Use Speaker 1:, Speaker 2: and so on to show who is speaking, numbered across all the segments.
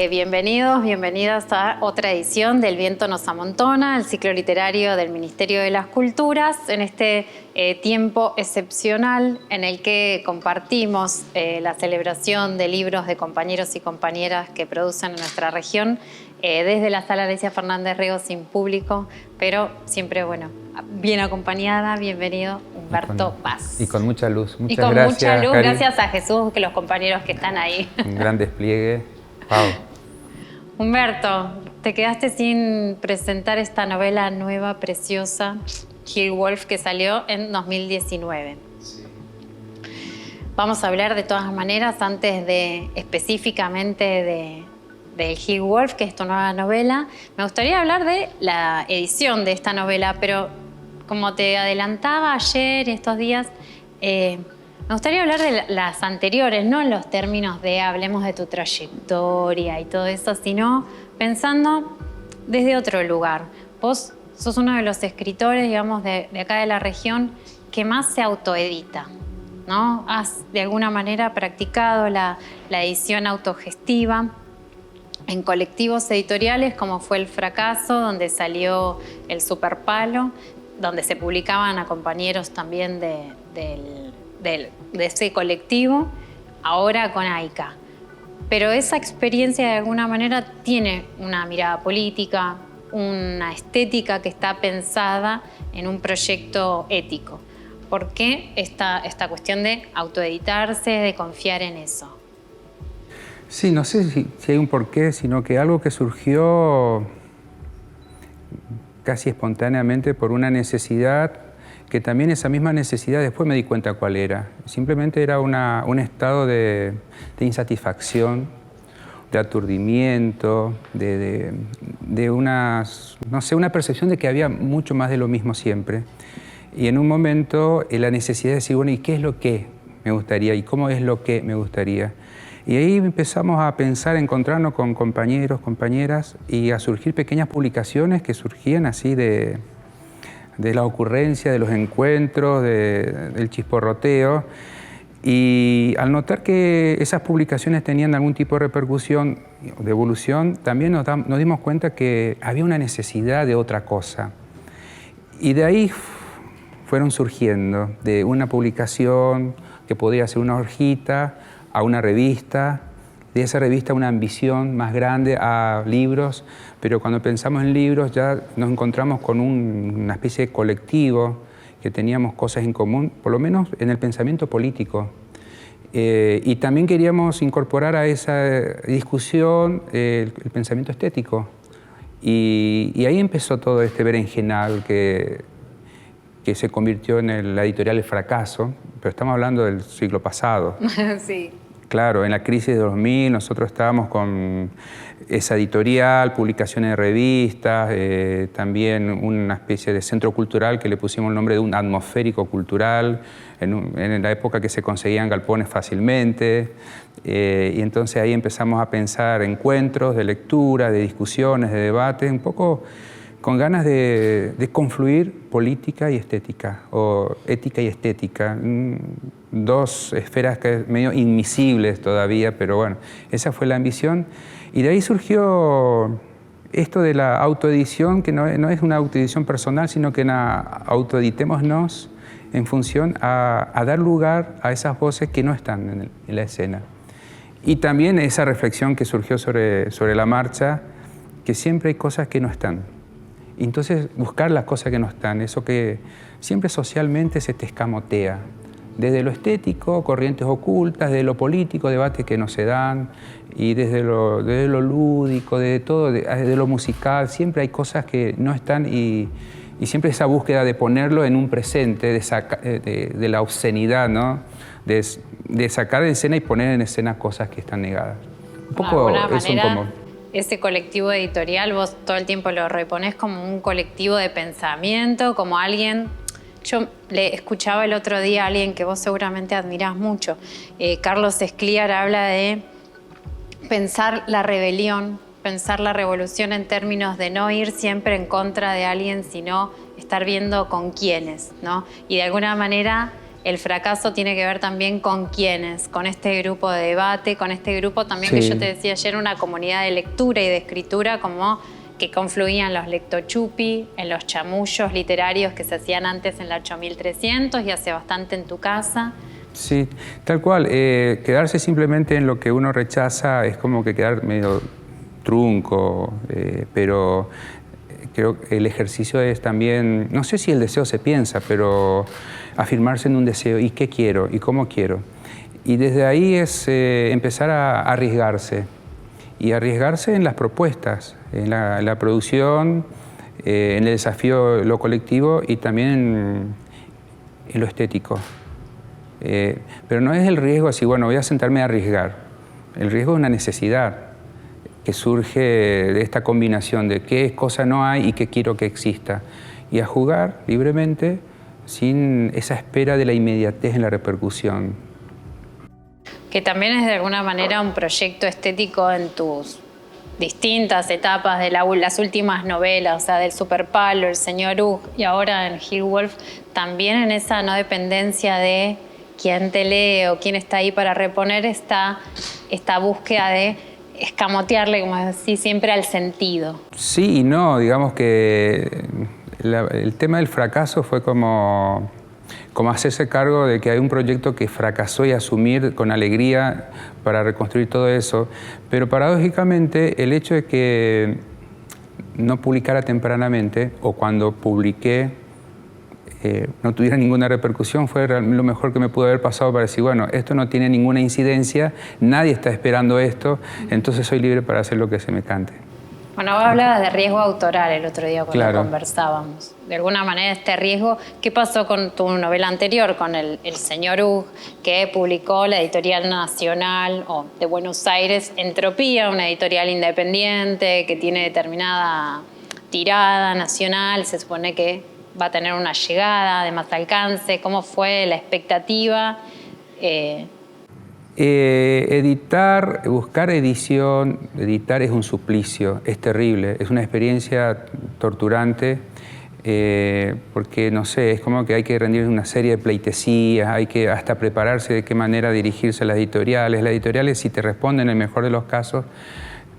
Speaker 1: bienvenidas a otra edición del Viento nos amontona, el ciclo literario del Ministerio de las Culturas, en este tiempo excepcional en el que compartimos la celebración de libros de compañeros y compañeras que producen en nuestra región desde la Sala Alicia Fernández Rego sin público, pero siempre, bueno, bien acompañada. Bienvenido, Humberto Paz.
Speaker 2: Y con mucha luz.
Speaker 1: Muchas gracias. Y con mucha luz, Cari. Gracias a Jesús, que los compañeros que están ahí.
Speaker 2: Un gran despliegue. Wow.
Speaker 1: Humberto, te quedaste sin presentar esta novela nueva, preciosa, Hill Wolf, que salió en 2019. Sí. Vamos a hablar de todas maneras, antes de específicamente de Hill Wolf, que es tu nueva novela. Me gustaría hablar de la edición de esta novela, pero como te adelantaba ayer, estos días, me gustaría hablar de las anteriores, no en los términos de hablemos de tu trayectoria y todo eso, sino pensando desde otro lugar. Vos sos uno de los escritores, digamos, de acá de la región que más se autoedita, ¿no? Has de alguna manera practicado la edición autogestiva en colectivos editoriales como fue El Fracaso, donde salió El Superpalo, donde se publicaban a compañeros también de ese colectivo, ahora con AICA. Pero esa experiencia de alguna manera tiene una mirada política, una estética que está pensada en un proyecto ético. ¿Por qué esta cuestión de autoeditarse, de confiar en eso?
Speaker 2: Sí, no sé si hay un porqué, sino que algo que surgió casi espontáneamente por una necesidad, que también esa misma necesidad después me di cuenta cuál era. Simplemente era un estado de insatisfacción, de aturdimiento, de una percepción de que había mucho más de lo mismo siempre. Y en un momento la necesidad de decir, bueno, ¿y qué es lo que me gustaría? ¿Y cómo es lo que me gustaría? Y ahí empezamos a pensar, a encontrarnos con compañeros, compañeras, y a surgir pequeñas publicaciones que surgían así de la ocurrencia, de los encuentros, del chisporroteo. Y al notar que esas publicaciones tenían algún tipo de repercusión, de evolución, también nos dimos cuenta que había una necesidad de otra cosa. Y de ahí fueron surgiendo, de una publicación que podía ser una hojita, a una revista, de esa revista una ambición más grande a libros, pero cuando pensamos en libros ya nos encontramos con una especie de colectivo, que teníamos cosas en común, por lo menos en el pensamiento político. Y también queríamos incorporar a esa discusión el pensamiento estético. Y ahí empezó todo este berenjenal que se convirtió en la editorial El Fracaso, pero estamos hablando del siglo pasado.
Speaker 1: Sí.
Speaker 2: Claro, en la crisis de 2000 nosotros estábamos con esa editorial, publicaciones de revistas, también una especie de centro cultural que le pusimos el nombre de un atmosférico cultural, en la época que se conseguían galpones fácilmente. Y entonces ahí empezamos a pensar encuentros de lectura, de discusiones, de debates, un poco con ganas de confluir política y estética, o ética y estética. Dos esferas que medio invisibles todavía, pero bueno, esa fue la ambición. Y de ahí surgió esto de la autoedición, que no es una autoedición personal, sino que autoeditémonos en función a dar lugar a esas voces que no están en la escena. Y también esa reflexión que surgió sobre la marcha, que siempre hay cosas que no están. Entonces, buscar las cosas que no están, eso que siempre socialmente se te escamotea. Desde lo estético, corrientes ocultas, desde lo político, debates que no se dan, y desde lo lúdico, desde todo, desde lo musical, siempre hay cosas que no están y siempre esa búsqueda de ponerlo en un presente, de la obscenidad, ¿no? De sacar de escena y poner en escena cosas que están negadas. Un poco eso como...
Speaker 1: Ese colectivo editorial, vos todo el tiempo lo reponés como un colectivo de pensamiento, como alguien... Yo le escuchaba el otro día a alguien que vos seguramente admirás mucho. Carlos Escliar habla de pensar la rebelión, pensar la revolución en términos de no ir siempre en contra de alguien, sino estar viendo con quiénes, ¿no? Y de alguna manera el fracaso tiene que ver también con quiénes, con este grupo de debate, con este grupo también
Speaker 2: Sí.
Speaker 1: que yo te decía ayer, una comunidad de lectura y de escritura como que confluían los lectochupi, en los chamullos literarios que se hacían antes en la 8300 y hace bastante en tu casa.
Speaker 2: Sí, tal cual. Quedarse simplemente en lo que uno rechaza es como que quedar medio trunco, pero creo que el ejercicio es también, no sé si el deseo se piensa, pero afirmarse en un deseo, ¿y qué quiero? ¿Y cómo quiero? Y desde ahí es empezar a arriesgarse, y arriesgarse en las propuestas, en la producción, en el desafío lo colectivo y también en lo estético. Pero no es el riesgo así, bueno, voy a sentarme a arriesgar. El riesgo es una necesidad que surge de esta combinación de qué cosa no hay y qué quiero que exista. Y a jugar libremente sin esa espera de la inmediatez en la repercusión.
Speaker 1: Que también es de alguna manera un proyecto estético en tus distintas etapas de las últimas novelas, o sea, del Super Palo, El Señor Ugg y ahora en Hill Wolf, también en esa no dependencia de quién te lee o quién está ahí para reponer esta búsqueda de escamotearle, como decís, siempre al sentido.
Speaker 2: Sí y no, digamos que el tema del fracaso fue como hacerse cargo de que hay un proyecto que fracasó y asumir con alegría para reconstruir todo eso. Pero paradójicamente el hecho de que no publicara tempranamente o cuando publiqué no tuviera ninguna repercusión fue lo mejor que me pudo haber pasado para decir, bueno, esto no tiene ninguna incidencia, nadie está esperando esto, entonces soy libre para hacer lo que se me cante.
Speaker 1: Bueno, vos hablabas de riesgo autoral el otro día cuando
Speaker 2: Claro.
Speaker 1: conversábamos. De alguna manera este riesgo, ¿qué pasó con tu novela anterior, con el Señor Ugg, que publicó la editorial nacional de Buenos Aires, Entropía, una editorial independiente que tiene determinada tirada nacional, se supone que va a tener una llegada de más alcance? ¿Cómo fue la expectativa?
Speaker 2: Editar, buscar edición, editar es un suplicio, es terrible, es una experiencia torturante porque, no sé, es como que hay que rendir una serie de pleitesías, hay que hasta prepararse de qué manera dirigirse a las editoriales. Las editoriales, si te responden en el mejor de los casos,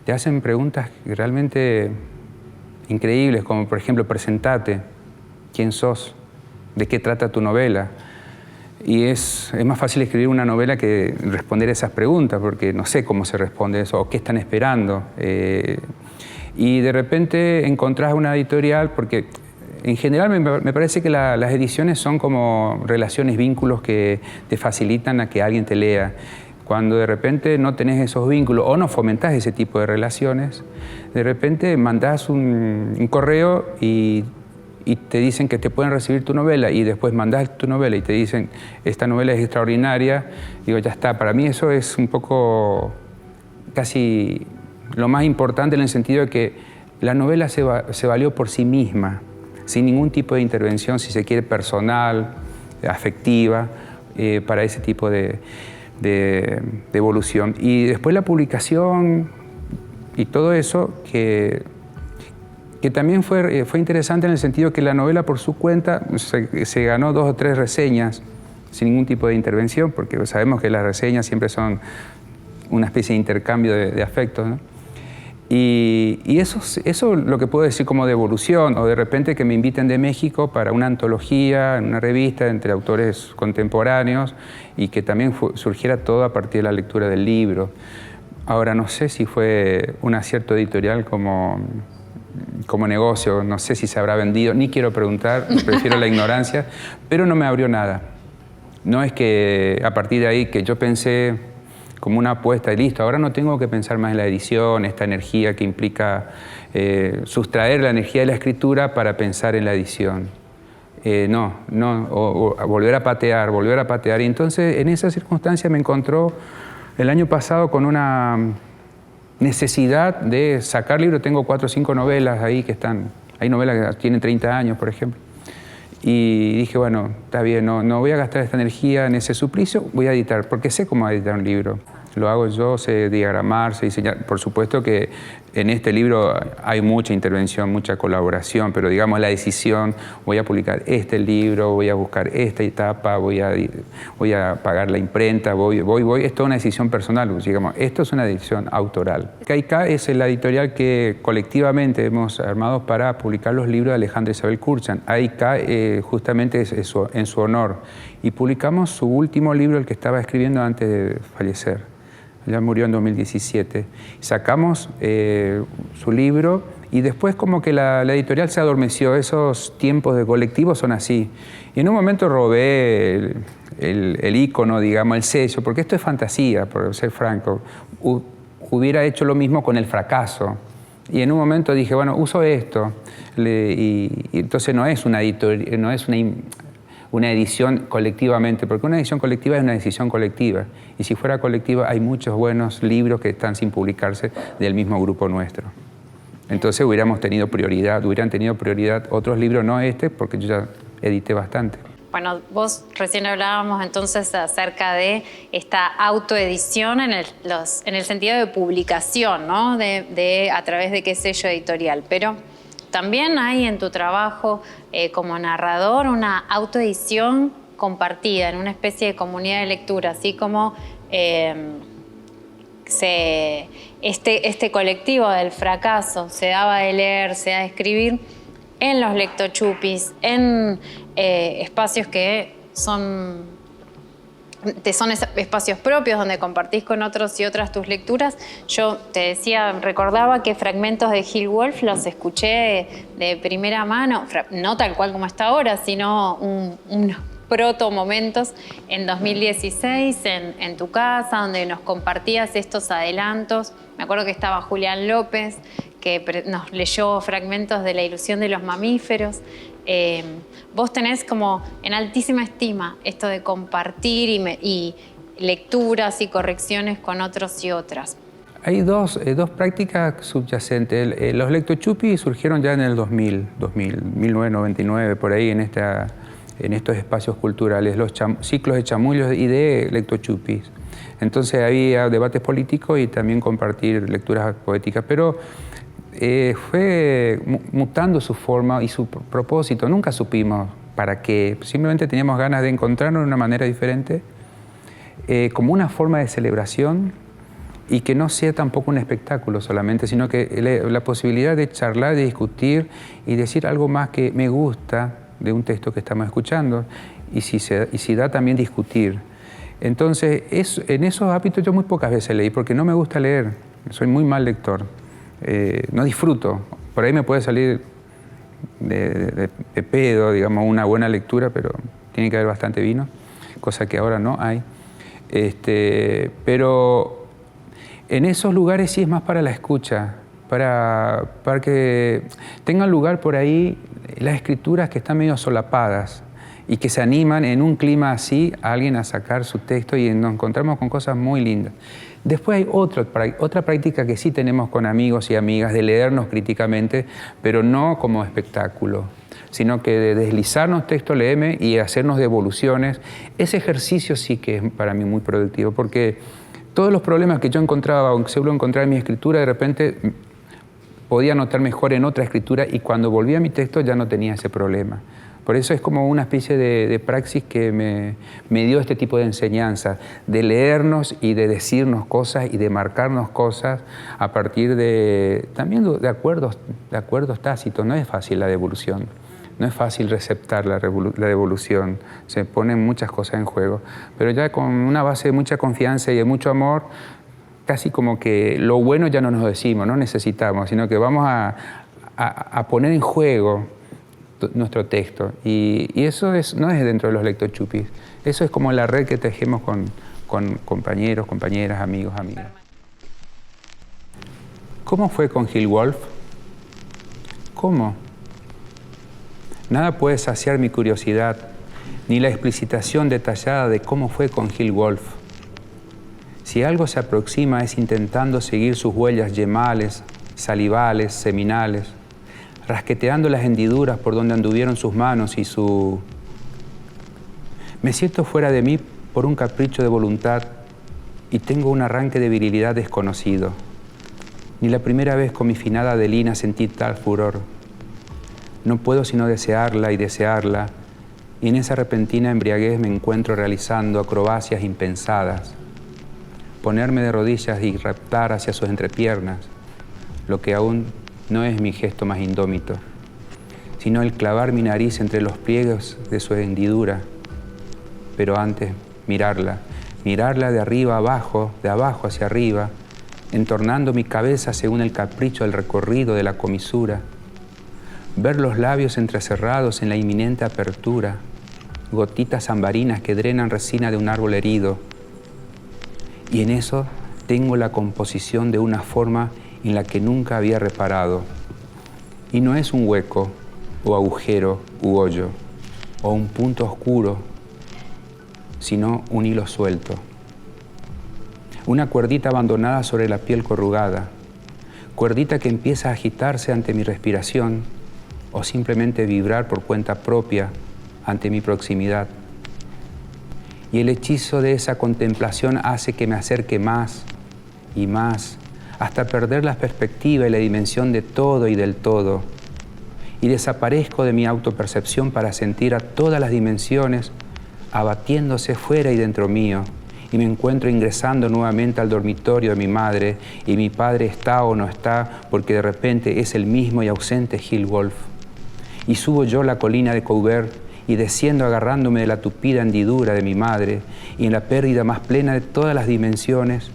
Speaker 2: te hacen preguntas realmente increíbles, como por ejemplo, presentate, quién sos, de qué trata tu novela. Y es más fácil escribir una novela que responder esas preguntas, porque no sé cómo se responde eso, o qué están esperando. Y de repente encontrás una editorial, porque en general me parece que las ediciones son como relaciones, vínculos que te facilitan a que alguien te lea. Cuando de repente no tenés esos vínculos o no fomentás ese tipo de relaciones, de repente mandás un correo y te dicen que te pueden recibir tu novela y después mandás tu novela y te dicen esta novela es extraordinaria, digo, ya está. Para mí eso es un poco casi lo más importante en el sentido de que la novela se valió por sí misma, sin ningún tipo de intervención, si se quiere, personal, afectiva, para ese tipo de evolución. Y después la publicación y todo eso que también fue interesante en el sentido que la novela por su cuenta se ganó 2 o 3 reseñas sin ningún tipo de intervención, porque sabemos que las reseñas siempre son una especie de intercambio de afectos, ¿no? Y eso lo que puedo decir como de evolución, o de repente que me inviten de México para una antología, una revista entre autores contemporáneos, y que también surgiera todo a partir de la lectura del libro. Ahora, no sé si fue un acierto editorial como negocio, no sé si se habrá vendido, ni quiero preguntar, prefiero la ignorancia, pero no me abrió nada. No es que a partir de ahí que yo pensé como una apuesta y listo, ahora no tengo que pensar más en la edición, esta energía que implica sustraer la energía de la escritura para pensar en la edición. O volver a patear. Y entonces en esa circunstancia me encontró el año pasado con una necesidad de sacar libros. Tengo 4 o 5 novelas ahí que están, hay novelas que tienen 30 años, por ejemplo. Y dije, bueno, está bien, no voy a gastar esta energía en ese suplicio, voy a editar, porque sé cómo editar un libro. Lo hago yo, sé diagramar, sé diseñar. Por supuesto que En este libro hay mucha intervención, mucha colaboración, pero digamos la decisión, voy a publicar este libro, voy a buscar esta etapa, voy a pagar la imprenta, voy, es toda una decisión personal, digamos, esto es una decisión autoral. Caica es la editorial que colectivamente hemos armado para publicar los libros de Alejandra Isabel Kurchan. Caica justamente es en su honor. Y publicamos su último libro, el que estaba escribiendo antes de fallecer. Ya murió en 2017. Sacamos su libro y después como que la editorial se adormeció. Esos tiempos de colectivo son así. Y en un momento robé el ícono, digamos, el sello, porque esto es fantasía, por ser franco. Hubiera hecho lo mismo con El fracaso. Y en un momento dije, bueno, uso esto. Y entonces no es una editorial, no es una edición colectivamente, porque una edición colectiva es una decisión colectiva. Y si fuera colectiva, hay muchos buenos libros que están sin publicarse del mismo grupo nuestro. Entonces hubieran tenido prioridad otros libros, no este, porque yo ya edité bastante.
Speaker 1: Bueno, vos recién hablábamos entonces acerca de esta autoedición en el sentido de publicación, ¿no? A través de qué sello editorial, pero también hay en tu trabajo como narrador una autoedición compartida en una especie de comunidad de lectura, así como este colectivo del fracaso se daba de leer, se da de escribir en los lectochupis, en espacios que son espacios propios donde compartís con otros y otras tus lecturas. Yo te decía, recordaba que fragmentos de Gil Wolf los escuché de primera mano, no tal cual como está ahora, sino unos proto momentos en 2016 en tu casa, donde nos compartías estos adelantos. Me acuerdo que estaba Julián López, que nos leyó fragmentos de La ilusión de los mamíferos. Vos tenés como en altísima estima esto de compartir y lecturas y correcciones con otros y otras.
Speaker 2: Hay dos prácticas subyacentes. Los lectochupis surgieron ya en el 1999, por ahí en estos espacios culturales, los ciclos de chamullos y de lectochupis. Entonces había debates políticos y también compartir lecturas poéticas, pero fue mutando su forma y su propósito. Nunca supimos para qué, simplemente teníamos ganas de encontrarnos de una manera diferente, como una forma de celebración y que no sea tampoco un espectáculo solamente, sino que la posibilidad de charlar, de discutir y decir algo más que me gusta de un texto que estamos escuchando y si da también discutir. Entonces, en esos hábitos yo muy pocas veces leí porque no me gusta leer, soy muy mal lector. No disfruto, por ahí me puede salir de pedo, digamos, una buena lectura, pero tiene que haber bastante vino, cosa que ahora no hay. Pero en esos lugares sí es más para la escucha, para que tengan lugar por ahí las escrituras que están medio solapadas y que se animan en un clima así a alguien a sacar su texto y nos encontramos con cosas muy lindas. Después hay otra práctica que sí tenemos con amigos y amigas de leernos críticamente, pero no como espectáculo, sino que de deslizarnos texto, léeme y hacernos devoluciones. Ese ejercicio sí que es para mí muy productivo, porque todos los problemas que yo encontraba, aunque seguro encontraba en mi escritura, de repente podía notar mejor en otra escritura y cuando volvía a mi texto ya no tenía ese problema. Por eso es como una especie de praxis que me dio este tipo de enseñanza, de leernos y de decirnos cosas y de marcarnos cosas a partir también de acuerdos tácitos. No es fácil la devolución, no es fácil receptar la devolución, se ponen muchas cosas en juego, pero ya con una base de mucha confianza y de mucho amor, casi como que lo bueno ya no nos decimos, no necesitamos, sino que vamos a poner en juego nuestro texto. Y eso no es dentro de los lectochupis, eso es como la red que tejemos con compañeros, compañeras, amigos, amigas. ¿Cómo fue con Gil Wolf? ¿Cómo? Nada puede saciar mi curiosidad, ni la explicitación detallada de cómo fue con Gil Wolf. Si algo se aproxima es intentando seguir sus huellas yemales, salivales, seminales, rasqueteando las hendiduras por donde anduvieron sus manos y Me siento fuera de mí por un capricho de voluntad y tengo un arranque de virilidad desconocido. Ni la primera vez con mi finada Adelina sentí tal furor. No puedo sino desearla, y en esa repentina embriaguez me encuentro realizando acrobacias impensadas. Ponerme de rodillas y raptar hacia sus entrepiernas, lo que aún no es mi gesto más indómito, sino el clavar mi nariz entre los pliegues de su hendidura. Pero antes, mirarla de arriba a abajo, de abajo hacia arriba, entornando mi cabeza según el capricho del recorrido de la comisura, ver los labios entrecerrados en la inminente apertura, gotitas ambarinas que drenan resina de un árbol herido, y en eso tengo la composición de una forma en la que nunca había reparado, y no es un hueco, o agujero, u hoyo, o un punto oscuro, sino un hilo suelto. Una cuerdita abandonada sobre la piel corrugada, cuerdita que empieza a agitarse ante mi respiración o simplemente vibrar por cuenta propia ante mi proximidad. Y el hechizo de esa contemplación hace que me acerque más y más, hasta perder la perspectiva y la dimensión de todo y del todo. Y desaparezco de mi autopercepción para sentir a todas las dimensiones abatiéndose fuera y dentro mío, y me encuentro ingresando nuevamente al dormitorio de mi madre, y mi padre está o no está, porque de repente es el mismo y ausente Gil Wolf. Y subo yo la colina de Coubert, y desciendo agarrándome de la tupida hendidura de mi madre, y en la pérdida más plena de todas las dimensiones,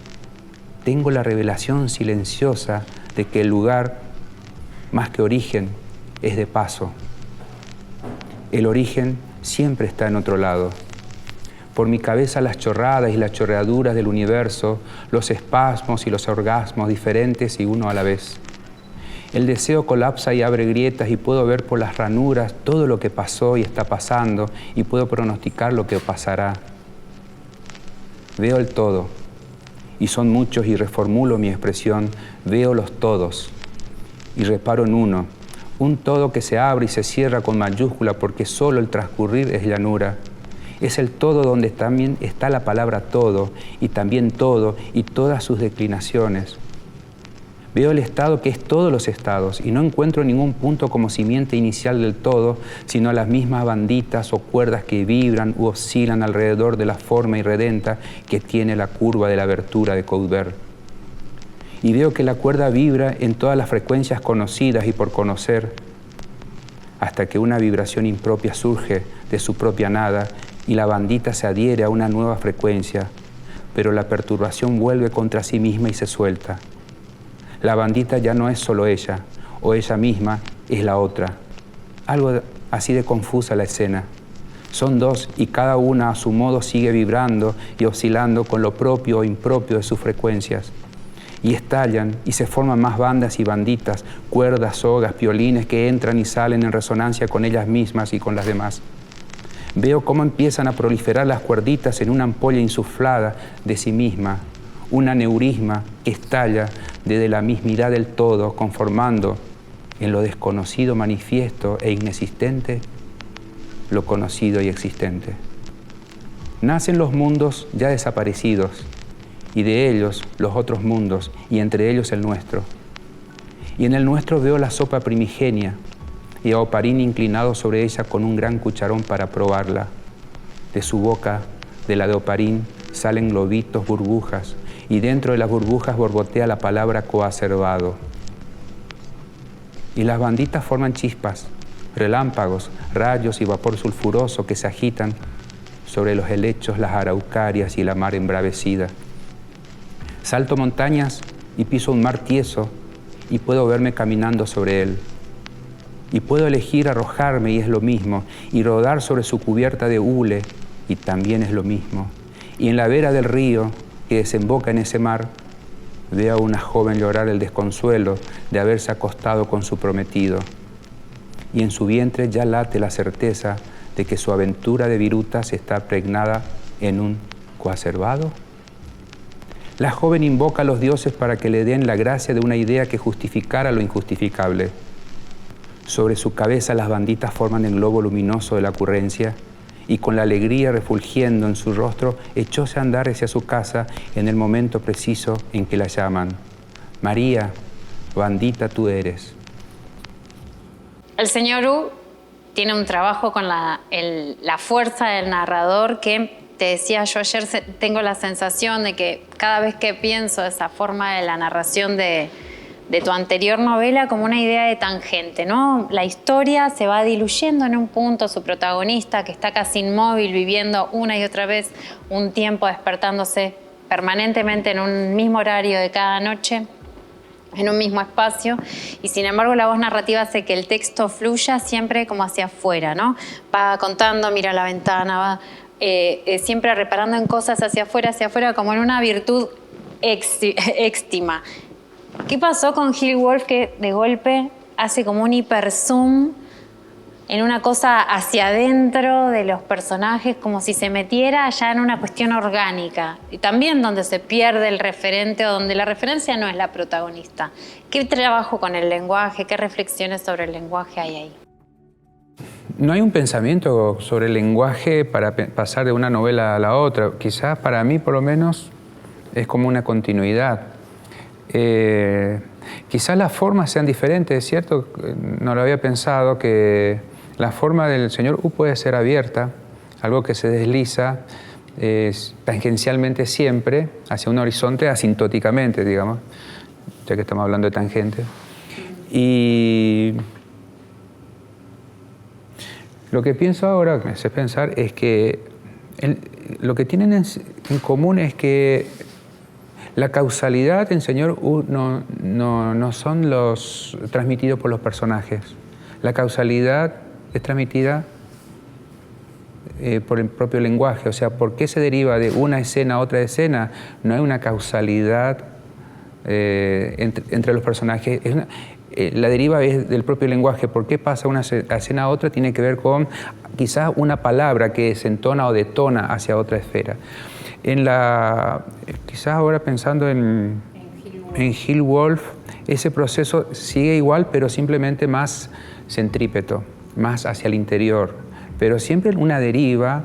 Speaker 2: tengo la revelación silenciosa de que el lugar, más que origen, es de paso. El origen siempre está en otro lado. Por mi cabeza las chorradas y las chorreaduras del universo, los espasmos y los orgasmos diferentes y uno a la vez. El deseo colapsa y abre grietas y puedo ver por las ranuras todo lo que pasó y está pasando y puedo pronosticar lo que pasará. Veo el todo y son muchos y reformulo mi expresión, veo los todos y reparo en uno, un todo que se abre y se cierra con mayúscula porque solo el transcurrir es llanura. Es el todo donde también está la palabra todo y también todo y todas sus declinaciones. Veo el estado que es todos los estados y no encuentro ningún punto como simiente inicial del todo, sino las mismas banditas o cuerdas que vibran u oscilan alrededor de la forma irredenta que tiene la curva de la abertura de Coubert. Y veo que la cuerda vibra en todas las frecuencias conocidas y por conocer, hasta que una vibración impropia surge de su propia nada y la bandita se adhiere a una nueva frecuencia, pero la perturbación vuelve contra sí misma y se suelta. La bandita ya no es solo ella, o ella misma es la otra. Algo así de confusa la escena. Son dos y cada una a su modo sigue vibrando y oscilando con lo propio o impropio de sus frecuencias. Y estallan y se forman más bandas y banditas, cuerdas, sogas, piolines que entran y salen en resonancia con ellas mismas y con las demás. Veo cómo empiezan a proliferar las cuerditas en una ampolla insuflada de sí misma, un aneurisma que estalla desde la mismidad del todo, conformando en lo desconocido manifiesto e inexistente lo conocido y existente. Nacen los mundos ya desaparecidos, y de ellos los otros mundos, y entre ellos el nuestro. Y en el nuestro veo la sopa primigenia, y a Oparín inclinado sobre ella con un gran cucharón para probarla. De su boca, de la de Oparín, salen globitos, burbujas, y dentro de las burbujas borbotea la palabra coacervado. Y las banditas forman chispas, relámpagos, rayos y vapor sulfuroso que se agitan sobre los helechos, las araucarias y la mar embravecida. Salto montañas y piso un mar tieso y puedo verme caminando sobre él. Y puedo elegir arrojarme y es lo mismo, y rodar sobre su cubierta de hule y también es lo mismo. Y en la vera del río que desemboca en ese mar, veo a una joven llorar el desconsuelo de haberse acostado con su prometido. Y en su vientre ya late la certeza de que su aventura de virutas está pregnada en un coacervado. La joven invoca a los dioses para que le den la gracia de una idea que justificara lo injustificable. Sobre su cabeza las banditas forman el globo luminoso de la ocurrencia y con la alegría refulgiendo en su rostro echóse a andar hacia su casa en el momento preciso en que la llaman. María, bandita tú eres.
Speaker 1: El señor U tiene un trabajo con la fuerza del narrador que, te decía yo ayer, tengo la sensación de que cada vez que pienso esa forma de la narración de tu anterior novela, como una idea de tangente, ¿no? La historia se va diluyendo en un punto, su protagonista, que está casi inmóvil, viviendo una y otra vez un tiempo, despertándose permanentemente en un mismo horario de cada noche, en un mismo espacio, y sin embargo la voz narrativa hace que el texto fluya siempre como hacia afuera, ¿no? Va contando, mira la ventana, va siempre reparando en cosas hacia afuera, como en una virtud éxtima. ¿Qué pasó con Hill Wolf, que de golpe hace como un hiperzoom en una cosa hacia adentro de los personajes, como si se metiera ya en una cuestión orgánica? Y también donde se pierde el referente, o donde la referencia no es la protagonista. ¿Qué trabajo con el lenguaje? ¿Qué reflexiones sobre el lenguaje hay ahí?
Speaker 2: No hay un pensamiento sobre el lenguaje para pasar de una novela a la otra. Quizás para mí, por lo menos, es como una continuidad. Quizás las formas sean diferentes, ¿es cierto? No lo había pensado, que la forma del señor U puede ser abierta, algo que se desliza tangencialmente siempre hacia un horizonte asintóticamente, digamos, ya que estamos hablando de tangente. Y lo que pienso ahora, me hace pensar, es que lo que tienen en común es que la causalidad en señor U no son los transmitidos por los personajes. La causalidad es transmitida por el propio lenguaje. O sea, ¿por qué se deriva de una escena a otra escena? No hay una causalidad entre los personajes. La deriva es del propio lenguaje. ¿Por qué pasa una escena a otra? Tiene que ver con quizás una palabra que se entona o detona hacia otra esfera. Quizás ahora pensando en Hill Wolf, ese proceso sigue igual, pero simplemente más centrípeto, más hacia el interior, pero siempre una deriva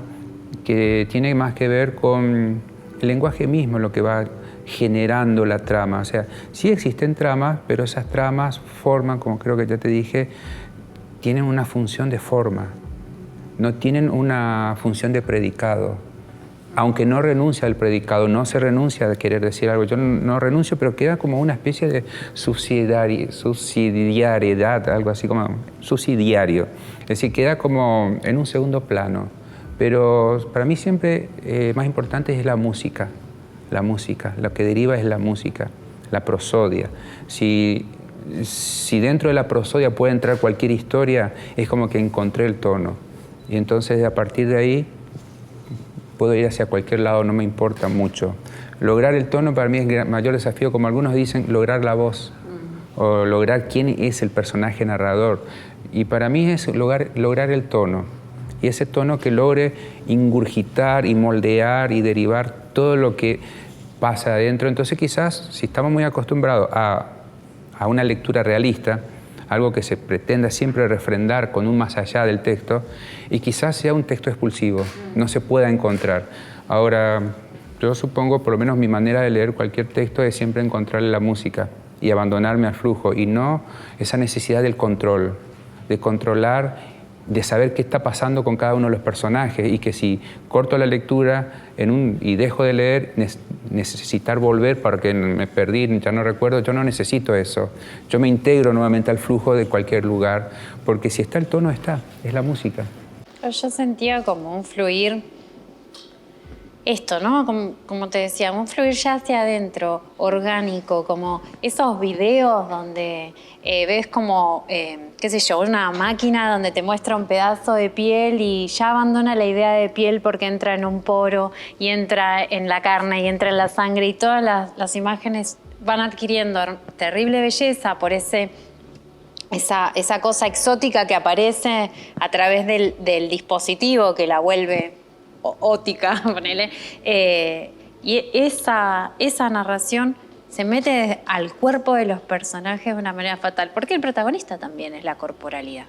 Speaker 2: que tiene más que ver con el lenguaje mismo, lo que va generando la trama. O sea, sí existen tramas, pero esas tramas forman, como creo que ya te dije, tienen una función de forma, no tienen una función de predicado. Aunque no renuncia al predicado, no se renuncia a querer decir algo. Yo no renuncio, pero queda como una especie de subsidiariedad, algo así como subsidiario. Es decir, queda como en un segundo plano. Pero para mí siempre más importante es la música. La música, lo que deriva es la música, la prosodia. Si dentro de la prosodia puede entrar cualquier historia, es como que encontré el tono. Y entonces a partir de ahí puedo ir hacia cualquier lado, no me importa mucho. Lograr el tono para mí es el mayor desafío, como algunos dicen, lograr la voz, o lograr quién es el personaje narrador. Y para mí es lograr el tono, y ese tono que logre ingurgitar y moldear y derivar todo lo que pasa adentro. Entonces quizás, si estamos muy acostumbrados a una lectura realista, algo que se pretenda siempre refrendar con un más allá del texto, y quizás sea un texto expulsivo, no se pueda encontrar. Ahora, yo supongo, por lo menos mi manera de leer cualquier texto es siempre encontrarle la música y abandonarme al flujo, y no esa necesidad del control, de controlar, de saber qué está pasando con cada uno de los personajes, y que si corto la lectura y dejo de leer, necesitar volver porque me perdí, ya no recuerdo. Yo no necesito eso. Yo me integro nuevamente al flujo de cualquier lugar, porque si está el tono, es la música.
Speaker 1: Yo sentía como un fluir, esto, ¿no? Como te decía, un fluir ya hacia adentro, orgánico, como esos videos donde ves como, qué sé yo, una máquina donde te muestra un pedazo de piel y ya abandona la idea de piel porque entra en un poro y entra en la carne y entra en la sangre, y todas las imágenes van adquiriendo terrible belleza por esa cosa exótica que aparece a través del dispositivo que la vuelve ótica, ponele. Y esa narración se mete al cuerpo de los personajes de una manera fatal, porque el protagonista también es la corporalidad.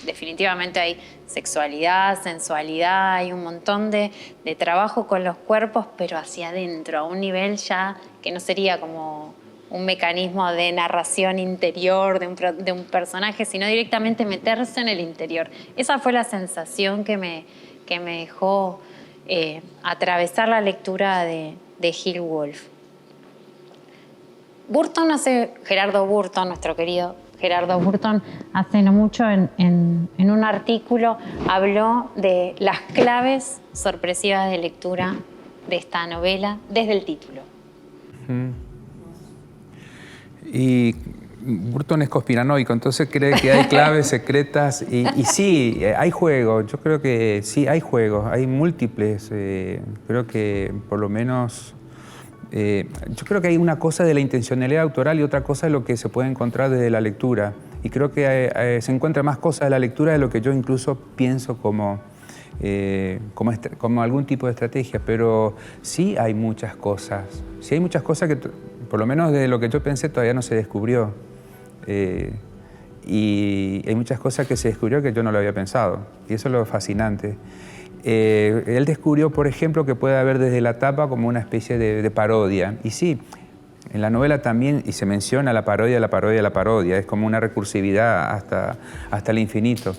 Speaker 1: Definitivamente hay sexualidad, sensualidad, hay un montón de trabajo con los cuerpos, pero hacia adentro, a un nivel ya que no sería como un mecanismo de narración interior de un personaje, sino directamente meterse en el interior. Esa fue la sensación que me dejó atravesar la lectura de Gil Wolf. Gerardo Burton, nuestro querido Gerardo Burton, hace no mucho en un artículo habló de las claves sorpresivas de lectura de esta novela desde el título.
Speaker 2: Y Burton es conspiranoico, entonces cree que hay claves secretas y sí, hay juegos, yo creo que sí hay juegos, hay múltiples, creo que por lo menos, yo creo que hay una cosa de la intencionalidad autoral y otra cosa de lo que se puede encontrar desde la lectura, y creo que se encuentra más cosas de la lectura de lo que yo incluso pienso como algún tipo de estrategia, pero sí hay muchas cosas que por lo menos de lo que yo pensé todavía no se descubrió. Y hay muchas cosas que se descubrió que yo no lo había pensado, y eso es lo fascinante. Él descubrió, por ejemplo, que puede haber desde la tapa como una especie de parodia, y sí, en la novela también, y se menciona la parodia, es como una recursividad hasta el infinito.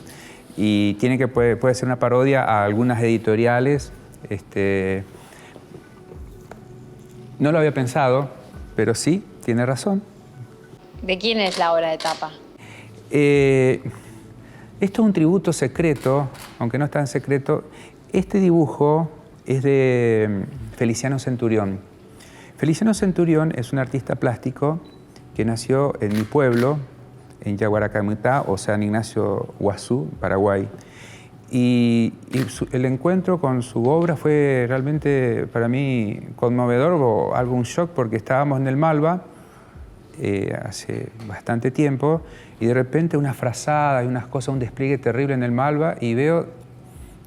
Speaker 2: Y puede ser una parodia a algunas editoriales. No lo había pensado, pero sí, tiene razón.
Speaker 1: ¿De quién es la obra de tapa?
Speaker 2: Esto es un tributo secreto, aunque no es tan secreto. Este dibujo es de Feliciano Centurión. Feliciano Centurión es un artista plástico que nació en mi pueblo, en Yaguaracamitá, o San Ignacio Guazú, Paraguay. Y el encuentro con su obra fue realmente para mí conmovedor o algo un shock, porque estábamos en el Malva hace bastante tiempo y de repente una frazada y unas cosas, un despliegue terrible en el Malva, y veo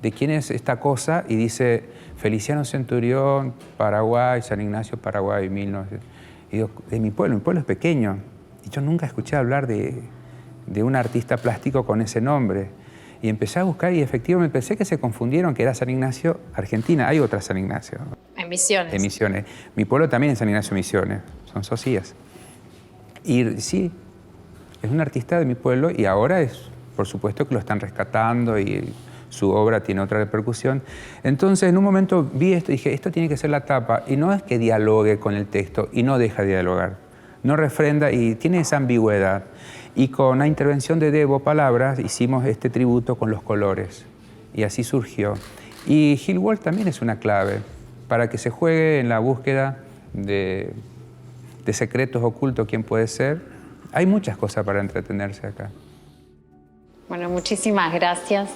Speaker 2: de quién es esta cosa y dice Feliciano Centurión, Paraguay, San Ignacio, Paraguay, 1900. Y digo, de mi pueblo es pequeño y yo nunca escuché hablar de un artista plástico con ese nombre. Y empecé a buscar y efectivamente pensé que se confundieron, que era San Ignacio, Argentina. Hay otra San Ignacio.
Speaker 1: En Misiones.
Speaker 2: En Misiones. Mi pueblo también es San Ignacio Misiones, son socias. Y sí, es un artista de mi pueblo y ahora por supuesto que lo están rescatando y su obra tiene otra repercusión. Entonces, en un momento vi esto y dije, esto tiene que ser la tapa. Y no es que dialogue con el texto y no deja de dialogar. No refrenda y tiene esa ambigüedad. Y con la intervención de Debo Palabras hicimos este tributo con los colores. Y así surgió. Y Gil Wolf también es una clave para que se juegue en la búsqueda de secretos ocultos, quién puede ser. Hay muchas cosas para entretenerse acá.
Speaker 1: Bueno, muchísimas gracias.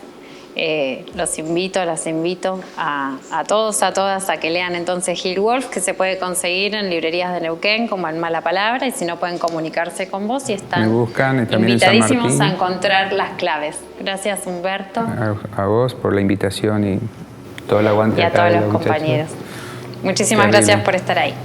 Speaker 1: Las invito a todos, a todas, a que lean entonces Gil Wolf, que se puede conseguir en librerías de Neuquén como en Mala Palabra, y si no pueden comunicarse con vos y están
Speaker 2: Me buscan,
Speaker 1: invitadísimos a encontrar las claves. Gracias, Humberto.
Speaker 2: A vos por la invitación y todo el aguante.
Speaker 1: Y a todos los compañeros. Muchísimas gracias por estar ahí.